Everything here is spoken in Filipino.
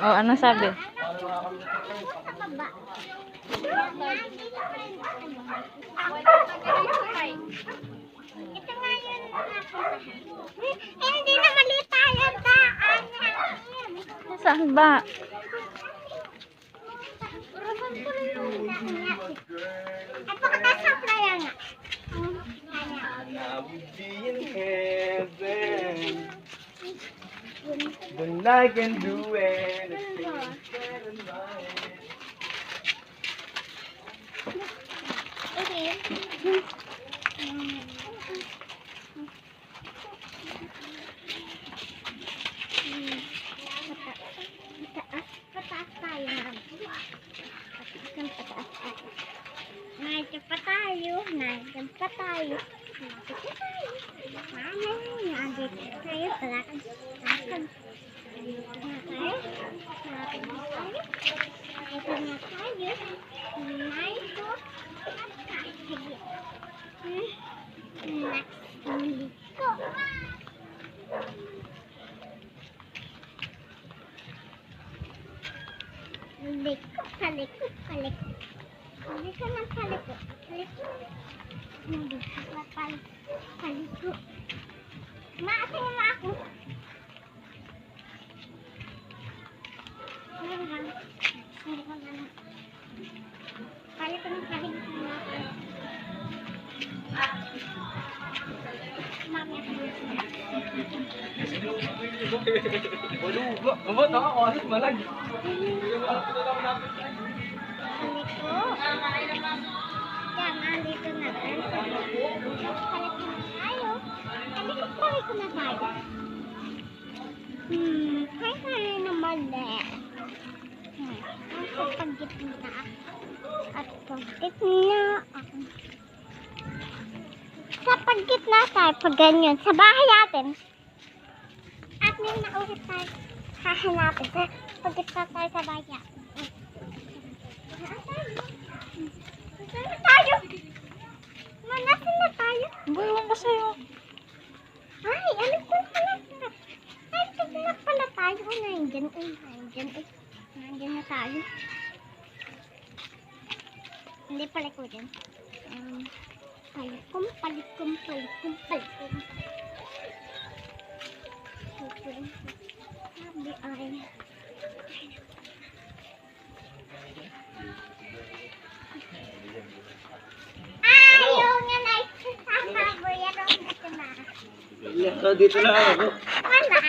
Oh, ano sabi? Ito nga yun. Hindi na mali tayo daan. Saan ba? At pagkatapos sa playa nga. I would be in heaven. Then I can do anything. Pataas tayo na. Nandiyan pa tayo. Nandiyan pa tayo. Nandito tayo. Mama, nandito tayo. Palakad. Palakad. Dito na tayo. Palakad na tayo. Dito na tayo. Nandito. Sige. Liko. Liko. Palikot. Palikot. Paliko ng paliko. Paliko. Nandito na tayo. Paliko. Maasin mo ako. Paliko ng paliko na ako. Waluga. Mabot ako. Asit malag. Paliko. Yan, nandito na tayo. Paliko na tayo. Paliko na tayo. Ay, kaya naman eh. Sa paggitna. At paggitna ako. Sa paggitna tayo, pag ganyan, sa bahay natin. At may naulit tayo, hahanapin. Sa paggitna tayo sa bahay natin. Saan na tayo? Manasin na tayo. Bulong ko sa'yo. Ay, ano po pala? Ay, tignan pala tayo. Nandiyan, nandiyan, nandiyan na tayo. Hindi pala ko dyan. Palikom, palikom, palikom, palikom. Sabi ay... Ayaw nga na isasasaboy. Ano dito na? Dito na ako. Wala.